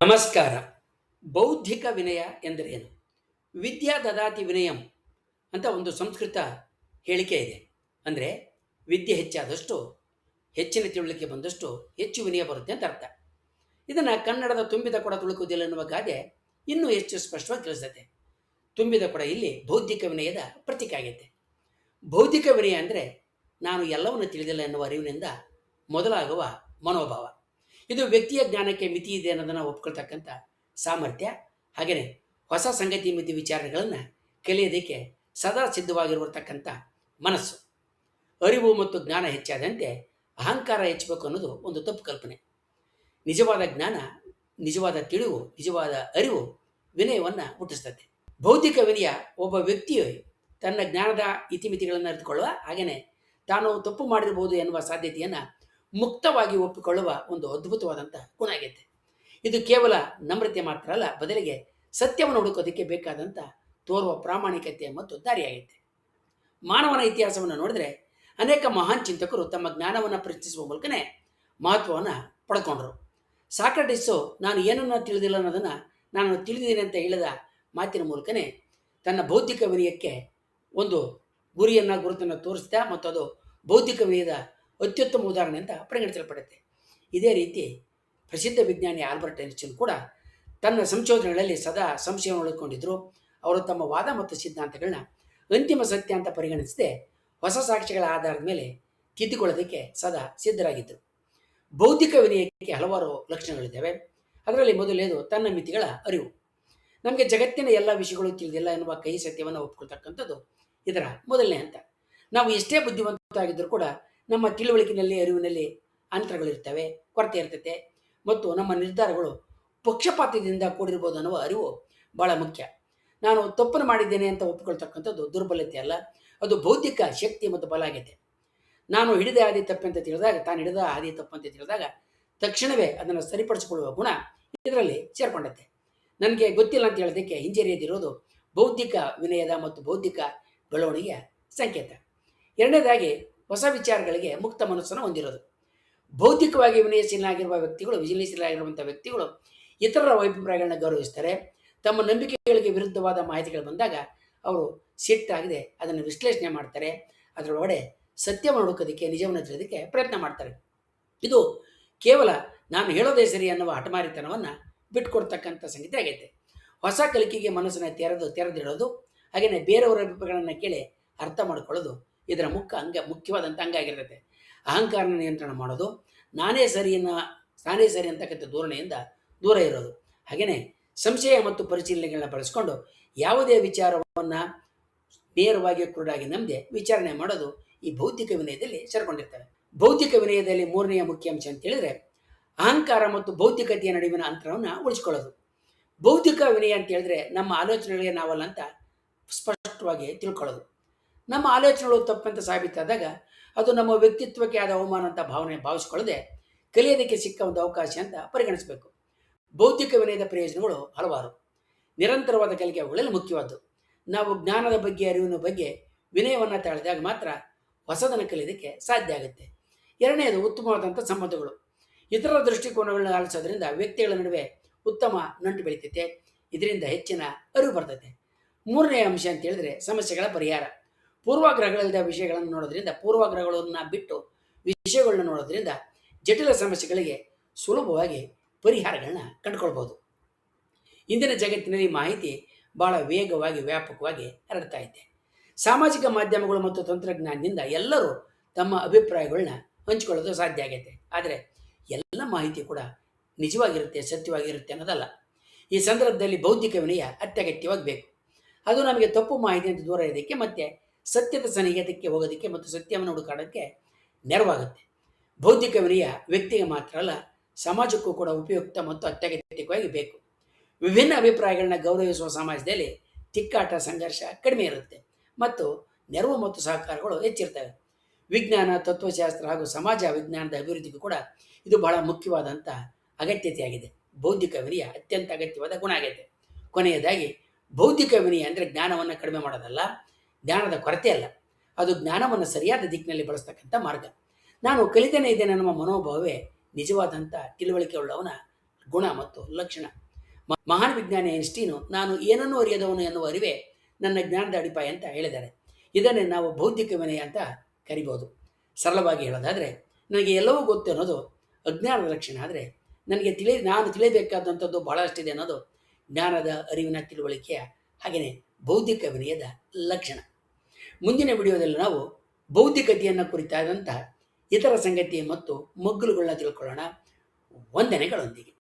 ನಮಸ್ಕಾರ. ಬೌದ್ಧಿಕ ವಿನಯ ಎಂದರೇನು? ವಿದ್ಯಾ ದದಾತಿ ವಿನಯಂ ಅಂತ ಒಂದು ಸಂಸ್ಕೃತ ಹೇಳಿಕೆ ಇದೆ. ಅಂದರೆ ವಿದ್ಯೆ ಹೆಚ್ಚಾದಷ್ಟು, ಹೆಚ್ಚಿನ ತಿಳುವಳಿಕೆ ಬಂದಷ್ಟು ಹೆಚ್ಚು ವಿನಯ ಬರುತ್ತೆ ಅಂತ ಅರ್ಥ. ಇದನ್ನು ಕನ್ನಡದ ತುಂಬಿದ ಕೊಡ ತುಳುಕುವುದಿಲ್ಲ ಎನ್ನುವ ಗಾದೆ ಇನ್ನೂ ಹೆಚ್ಚು ಸ್ಪಷ್ಟವಾಗಿ ತಿಳಿಸುತ್ತೆ. ತುಂಬಿದ ಕೊಡ ಇಲ್ಲಿ ಬೌದ್ಧಿಕ ವಿನಯದ ಪ್ರತೀಕ ಆಗೈತೆ. ಬೌದ್ಧಿಕ ವಿನಯ ಅಂದರೆ ನಾನು ಎಲ್ಲವನ್ನು ತಿಳಿದಿಲ್ಲ ಎನ್ನುವ ಅರಿವಿನಿಂದ ಮೊದಲಾಗುವ ಮನೋಭಾವ. ಇದು ವ್ಯಕ್ತಿಯ ಜ್ಞಾನಕ್ಕೆ ಮಿತಿ ಇದೆ ಅನ್ನೋದನ್ನು ಒಪ್ಕೊಳ್ತಕ್ಕಂಥ ಸಾಮರ್ಥ್ಯ. ಹಾಗೆಯೇ ಹೊಸ ಸಂಗತಿ ಮಿತಿ ವಿಚಾರಗಳನ್ನು ಕಲಿಯೋದಕ್ಕೆ ಸದಾ ಸಿದ್ಧವಾಗಿರತಕ್ಕಂಥ ಮನಸ್ಸು. ಅರಿವು ಮತ್ತು ಜ್ಞಾನ ಹೆಚ್ಚಾದಂತೆ ಅಹಂಕಾರ ಹೆಚ್ಚಬೇಕು ಅನ್ನೋದು ಒಂದು ತಪ್ಪು ಕಲ್ಪನೆ. ನಿಜವಾದ ಜ್ಞಾನ, ನಿಜವಾದ ತಿಳಿವು, ನಿಜವಾದ ಅರಿವು ವಿನಯವನ್ನು ಹುಟ್ಟಿಸ್ತದೆ. ಬೌದ್ಧಿಕ ವಿನಯ ಒಬ್ಬ ವ್ಯಕ್ತಿಯು ತನ್ನ ಜ್ಞಾನದ ಇತಿಮಿತಿಗಳನ್ನು ಅರಿತುಕೊಳ್ಳುವ, ಹಾಗೆಯೇ ತಾನು ತಪ್ಪು ಮಾಡಿರಬಹುದು ಎನ್ನುವ ಸಾಧ್ಯತೆಯನ್ನು ಮುಕ್ತವಾಗಿ ಒಪ್ಪಿಕೊಳ್ಳುವ ಒಂದು ಅದ್ಭುತವಾದಂಥ ಗುಣ ಆಗೈತೆ. ಇದು ಕೇವಲ ನಮ್ರತೆ ಮಾತ್ರ ಅಲ್ಲ, ಬದಲಿಗೆ ಸತ್ಯವನ್ನು ಹುಡುಕೋದಕ್ಕೆ ಬೇಕಾದಂಥ ತೋರುವ ಪ್ರಾಮಾಣಿಕತೆ ಮತ್ತು ದಾರಿಯಾಗೈತೆ. ಮಾನವನ ಇತಿಹಾಸವನ್ನು ನೋಡಿದ್ರೆ ಅನೇಕ ಮಹಾನ್ ಚಿಂತಕರು ತಮ್ಮ ಜ್ಞಾನವನ್ನು ಪ್ರಶ್ನಿಸುವ ಮೂಲಕನೇ ಮಹತ್ವವನ್ನು ಪಡ್ಕೊಂಡ್ರು. ಸಾಕ್ರಟಿಸು ನಾನು ಏನನ್ನ ತಿಳಿದಿಲ್ಲ ಅನ್ನೋದನ್ನು ನಾನು ತಿಳಿದಿದ್ದೇನೆ ಅಂತ ಹೇಳಿದ ಮಾತಿನ ಮೂಲಕನೇ ತನ್ನ ಬೌದ್ಧಿಕ ವಿನಯಕ್ಕೆ ಒಂದು ಗುರುತನ್ನು ತೋರಿಸಿದ, ಮತ್ತು ಅದು ಬೌದ್ಧಿಕ ವಿನಯದ ಅತ್ಯುತ್ತಮ ಉದಾಹರಣೆ ಅಂತ ಪರಿಗಣಿಸಲ್ಪಡುತ್ತೆ. ಇದೇ ರೀತಿ ಪ್ರಸಿದ್ಧ ವಿಜ್ಞಾನಿ ಆಲ್ಬರ್ಟ್ ಐನ್ಸ್ಟೈನ್ ಕೂಡ ತನ್ನ ಸಂಶೋಧನೆಗಳಲ್ಲಿ ಸದಾ ಸಂಶಯವನ್ನು ಉಳಿದುಕೊಂಡಿದ್ದರು. ಅವರು ತಮ್ಮ ವಾದ ಮತ್ತು ಸಿದ್ಧಾಂತಗಳನ್ನ ಅಂತಿಮ ಸತ್ಯ ಅಂತ ಪರಿಗಣಿಸದೆ ಹೊಸ ಸಾಕ್ಷ್ಯಗಳ ಆಧಾರದ ಮೇಲೆ ತಿದ್ದುಕೊಳ್ಳೋದಕ್ಕೆ ಸದಾ ಸಿದ್ಧರಾಗಿದ್ದರು. ಬೌದ್ಧಿಕ ವಿನಯಕ್ಕೆ ಹಲವಾರು ಲಕ್ಷಣಗಳಿದ್ದಾವೆ. ಅದರಲ್ಲಿ ಮೊದಲನೇದು ತನ್ನ ಮಿತಿಗಳ ಅರಿವು. ನಮಗೆ ಜಗತ್ತಿನ ಎಲ್ಲ ವಿಷಯಗಳು ತಿಳಿದಿಲ್ಲ ಎನ್ನುವ ಕೈ ಸತ್ಯವನ್ನು ಒಪ್ಕೊಳ್ತಕ್ಕಂಥದ್ದು ಇದರ ಮೊದಲನೇ ಹಂತ. ನಾವು ಎಷ್ಟೇ ಬುದ್ಧಿವಂತರಾಗಿದ್ದರೂ ಕೂಡ ನಮ್ಮ ತಿಳುವಳಿಕೆಯಲ್ಲಿ, ಅರಿವಿನಲ್ಲಿ ಅಂತರಗಳಿರ್ತವೆ, ಕೊರತೆ ಇರ್ತೈತೆ, ಮತ್ತು ನಮ್ಮ ನಿರ್ಧಾರಗಳು ಪಕ್ಷಪಾತದಿಂದ ಕೂಡಿರ್ಬೋದು ಅನ್ನುವ ಅರಿವು ಭಾಳ ಮುಖ್ಯ. ನಾನು ತಪ್ಪನ್ನು ಮಾಡಿದ್ದೇನೆ ಅಂತ ಒಪ್ಪಿಕೊಳ್ತಕ್ಕಂಥದ್ದು ದುರ್ಬಲತೆ ಅಲ್ಲ, ಅದು ಬೌದ್ಧಿಕ ಶಕ್ತಿ ಮತ್ತು ಬಲ ಆಗೈತೆ. ನಾನು ಹಿಡಿದ ಹಾದಿ ತಪ್ಪಂತ ತಿಳಿದಾಗ, ತಾನು ಹಿಡಿದ ಹಾದಿ ತಪ್ಪಂತ ತಿಳಿದಾಗ ತಕ್ಷಣವೇ ಅದನ್ನು ಸರಿಪಡಿಸಿಕೊಳ್ಳುವ ಗುಣ ಇದರಲ್ಲಿ ಸೇರ್ಕೊಂಡತ್ತೆ. ನನಗೆ ಗೊತ್ತಿಲ್ಲ ಅಂತ ಹೇಳೋದಕ್ಕೆ ಹಿಂಜರಿಯದಿರೋದು ಬೌದ್ಧಿಕ ವಿನಯದ ಮತ್ತು ಬೌದ್ಧಿಕ ಬೆಳವಣಿಗೆಯ ಸಂಕೇತ. ಎರಡನೇದಾಗಿ ಹೊಸ ವಿಚಾರಗಳಿಗೆ ಮುಕ್ತ ಮನಸ್ಸನ್ನು ಹೊಂದಿರೋದು. ಬೌದ್ಧಿಕವಾಗಿ ವಿನಯಶೀಲರಾಗಿರುವಂಥ ವ್ಯಕ್ತಿಗಳು ಇತರರ ಅಭಿಪ್ರಾಯಗಳನ್ನ ಗೌರವಿಸ್ತಾರೆ. ತಮ್ಮ ನಂಬಿಕೆಗಳಿಗೆ ವಿರುದ್ಧವಾದ ಮಾಹಿತಿಗಳು ಬಂದಾಗ ಅವರು ಸಿಟ್ಟಾಗದೆ ಅದನ್ನು ವಿಶ್ಲೇಷಣೆ ಮಾಡ್ತಾರೆ. ಅದರೊಳಗಡೆ ಸತ್ಯವನ್ನು ಹುಡುಕೋದಕ್ಕೆ, ನಿಜವನ್ನು ತಿಳಿಯೋದಕ್ಕೆ ಪ್ರಯತ್ನ ಮಾಡ್ತಾರೆ. ಇದು ಕೇವಲ ನಾನು ಹೇಳೋದೇ ಸರಿ ಅನ್ನುವ ಹಠಮಾರಿತನವನ್ನು ಬಿಟ್ಕೊಡ್ತಕ್ಕಂಥ ಸಂಗತಿ ಆಗೈತೆ. ಹೊಸ ಕಲಿಕೆಗೆ ಮನಸ್ಸನ್ನು ತೆರೆದಿಡೋದು, ಹಾಗೆಯೇ ಬೇರೆಯವರ ಅಭಿಪ್ರಾಯಗಳನ್ನು ಕೇಳಿ ಅರ್ಥ ಮಾಡ್ಕೊಳ್ಳೋದು ಇದರ ಮುಖ್ಯವಾದಂಥ ಅಂಗ ಆಗಿರುತ್ತೆ. ಅಹಂಕಾರನ ನಿಯಂತ್ರಣ ಮಾಡೋದು, ನಾನೇ ಸರಿ ಅಂತಕ್ಕಂಥ ಧೋರಣೆಯಿಂದ ದೂರ ಇರೋದು, ಹಾಗೆಯೇ ಸಂಶಯ ಮತ್ತು ಪರಿಶೀಲನೆಗಳನ್ನ ಬಳಸ್ಕೊಂಡು ಯಾವುದೇ ವಿಚಾರವನ್ನು ನೇರವಾಗಿ ಕುರುಡಾಗಿ ನಂಬದೆ ವಿಚಾರಣೆ ಮಾಡೋದು ಈ ಬೌದ್ಧಿಕ ವಿನಯದಲ್ಲಿ ಸೇರ್ಕೊಂಡಿರ್ತವೆ. ಬೌದ್ಧಿಕ ವಿನಯದಲ್ಲಿ ಮೂರನೆಯ ಮುಖ್ಯ ಅಂಶ ಅಂತ ಹೇಳಿದ್ರೆ ಅಹಂಕಾರ ಮತ್ತು ಬೌದ್ಧಿಕತೆಯ ನಡುವಿನ ಅಂತರವನ್ನು ಉಳಿಸ್ಕೊಳ್ಳೋದು. ಬೌದ್ಧಿಕ ವಿನಯ ಅಂತ ಹೇಳಿದ್ರೆ ನಮ್ಮ ಆಲೋಚನೆಗಳಿಗೆ ನಾವಲ್ಲ ಅಂತ ಸ್ಪಷ್ಟವಾಗಿ ತಿಳ್ಕೊಳ್ಳೋದು. ನಮ್ಮ ಆಲೋಚನೆಗಳು ತಪ್ಪಂತ ಸಾಬೀತಾದಾಗ ಅದು ನಮ್ಮ ವ್ಯಕ್ತಿತ್ವಕ್ಕೆ ಆದ ಅವಮಾನ ಅಂತ ಭಾವಿಸ್ಕೊಳ್ಳದೆ ಕಲಿಯೋದಕ್ಕೆ ಸಿಕ್ಕ ಒಂದು ಅವಕಾಶ ಅಂತ ಪರಿಗಣಿಸಬೇಕು. ಬೌದ್ಧಿಕ ವಿನಯದ ಪ್ರಯೋಜನಗಳು ಹಲವಾರು. ನಿರಂತರವಾದ ಕಲಿಕೆ ಅವುಗಳಲ್ಲಿ ಮುಖ್ಯವಾದ್ದು. ನಾವು ಜ್ಞಾನದ ಬಗ್ಗೆ, ಅರಿವಿನ ಬಗ್ಗೆ ವಿನಯವನ್ನು ತಾಳಿದಾಗ ಮಾತ್ರ ಹೊಸದನ್ನು ಕಲಿಯೋದಕ್ಕೆ ಸಾಧ್ಯ ಆಗುತ್ತೆ. ಎರಡನೆಯದು ಉತ್ತಮವಾದಂಥ ಸಂಬಂಧಗಳು. ಇತರರ ದೃಷ್ಟಿಕೋನಗಳನ್ನ ಆಲಿಸೋದ್ರಿಂದ ವ್ಯಕ್ತಿಗಳ ನಡುವೆ ಉತ್ತಮ ನಂಟು ಬೆಳೀತೈತೆ, ಇದರಿಂದ ಹೆಚ್ಚಿನ ಅರಿವು ಬರ್ತೈತೆ. ಮೂರನೆಯ ಅಂಶ ಅಂತ ಹೇಳಿದ್ರೆ ಸಮಸ್ಯೆಗಳ ಪರಿಹಾರ. ಪೂರ್ವಾಗ್ರಹಗಳಿಲ್ಲದ ವಿಷಯಗಳನ್ನು ನೋಡೋದ್ರಿಂದ, ಪೂರ್ವಾಗ್ರಹಗಳನ್ನು ಬಿಟ್ಟು ವಿಷಯಗಳನ್ನ ನೋಡೋದ್ರಿಂದ ಜಟಿಲ ಸಮಸ್ಯೆಗಳಿಗೆ ಸುಲಭವಾಗಿ ಪರಿಹಾರಗಳನ್ನ ಕಂಡುಕೊಳ್ಬೋದು. ಇಂದಿನ ಜಗತ್ತಿನಲ್ಲಿ ಮಾಹಿತಿ ಭಾಳ ವೇಗವಾಗಿ, ವ್ಯಾಪಕವಾಗಿ ಹರಡ್ತಾ ಇದೆ. ಸಾಮಾಜಿಕ ಮಾಧ್ಯಮಗಳು ಮತ್ತು ತಂತ್ರಜ್ಞಾನದಿಂದ ಎಲ್ಲರೂ ತಮ್ಮ ಅಭಿಪ್ರಾಯಗಳನ್ನ ಹಂಚಿಕೊಳ್ಳೋದು ಸಾಧ್ಯ ಆಗೈತೆ. ಆದರೆ ಎಲ್ಲ ಮಾಹಿತಿ ಕೂಡ ನಿಜವಾಗಿರುತ್ತೆ, ಸತ್ಯವಾಗಿರುತ್ತೆ ಅನ್ನೋದಲ್ಲ. ಈ ಸಂದರ್ಭದಲ್ಲಿ ಬೌದ್ಧಿಕ ವಿನಯ ಅತ್ಯಗತ್ಯವಾಗಿ ಬೇಕು. ಅದು ನಮಗೆ ತಪ್ಪು ಮಾಹಿತಿಯಿಂದ ದೂರ ಇರೋದಕ್ಕೆ ಮತ್ತು ಸತ್ಯದ ಸನಿಹತೆಗೆ ಹೋಗೋದಕ್ಕೆ ಮತ್ತು ಸತ್ಯವನ್ನು ಹುಡುಕಾಡೋಕ್ಕೆ ನೆರವಾಗುತ್ತೆ. ಬೌದ್ಧಿಕ ವಿನಯ ವ್ಯಕ್ತಿಗೆ ಮಾತ್ರ ಅಲ್ಲ, ಸಮಾಜಕ್ಕೂ ಕೂಡ ಉಪಯುಕ್ತ ಮತ್ತು ಅತ್ಯಗತ್ಯವಾಗಿ ಬೇಕು. ವಿಭಿನ್ನ ಅಭಿಪ್ರಾಯಗಳನ್ನ ಗೌರವಿಸುವ ಸಮಾಜದಲ್ಲಿ ತಿಕ್ಕಾಟ, ಸಂಘರ್ಷ ಕಡಿಮೆ ಇರುತ್ತೆ ಮತ್ತು ನೆರವು ಮತ್ತು ಸಹಕಾರಗಳು ಹೆಚ್ಚಿರ್ತವೆ. ವಿಜ್ಞಾನ, ತತ್ವಶಾಸ್ತ್ರ ಹಾಗೂ ಸಮಾಜ ವಿಜ್ಞಾನದ ಅಭಿವೃದ್ಧಿಗೂ ಕೂಡ ಇದು ಬಹಳ ಮುಖ್ಯವಾದಂಥ ಅಗತ್ಯತೆಯಾಗಿದೆ. ಬೌದ್ಧಿಕ ವಿನಯ ಅತ್ಯಂತ ಅಗತ್ಯವಾದ ಗುಣ ಆಗೈತೆ. ಕೊನೆಯದಾಗಿ ಬೌದ್ಧಿಕ ವಿನಯ ಅಂದರೆ ಜ್ಞಾನವನ್ನು ಕಡಿಮೆ ಮಾಡೋದಲ್ಲ, ಜ್ಞಾನದ ಕೊರತೆ ಅಲ್ಲ, ಅದು ಜ್ಞಾನವನ್ನು ಸರಿಯಾದ ದಿಕ್ಕಿನಲ್ಲಿ ಬಳಸ್ತಕ್ಕಂಥ ಮಾರ್ಗ. ನಾನು ಕಲಿತೇನೆ ಇದ್ದೇನೆ ಅನ್ನುವ ಮನೋಭಾವವೇ ನಿಜವಾದಂಥ ತಿಳುವಳಿಕೆ ಉಳ್ಳವನ ಗುಣ ಮತ್ತು ಲಕ್ಷಣ. ಮಹಾನ್ ವಿಜ್ಞಾನಿ ಐನ್ಸ್ಟೀನು ನಾನು ಏನನ್ನೂ ಅರಿಯದವನು ಎನ್ನುವ ಅರಿವೇ ನನ್ನ ಜ್ಞಾನದ ಅಡಿಪಾಯ ಅಂತ ಹೇಳಿದ್ದಾರೆ. ಇದನ್ನೇ ನಾವು ಬೌದ್ಧಿಕ ವಿನಯ ಅಂತ ಕರಿಬೋದು. ಸರಳವಾಗಿ ಹೇಳೋದಾದರೆ, ನನಗೆ ಎಲ್ಲವೂ ಗೊತ್ತು ಅನ್ನೋದು ಅಜ್ಞಾನದ ಲಕ್ಷಣ. ಆದರೆ ನನಗೆ ನಾನು ತಿಳಿಯಬೇಕಾದಂಥದ್ದು ಬಹಳಷ್ಟಿದೆ ಅನ್ನೋದು ಜ್ಞಾನದ ಅರಿವಿನ ತಿಳುವಳಿಕೆಯ ಹಾಗೆಯೇ ಬೌದ್ಧಿಕ ವಿನಯದ ಲಕ್ಷಣ. ಮುಂದಿನ ವಿಡಿಯೋದಲ್ಲಿ ನಾವು ಬೌದ್ಧಿಕತೆಯನ್ನು ಕುರಿತಾದಂತಹ ಇತರ ಸಂಗತಿ ಮತ್ತು ಮಗ್ಗುಲುಗಳನ್ನ ತಿಳ್ಕೊಳ್ಳೋಣ. ವಂದನೆಗಳೊಂದಿಗೆ.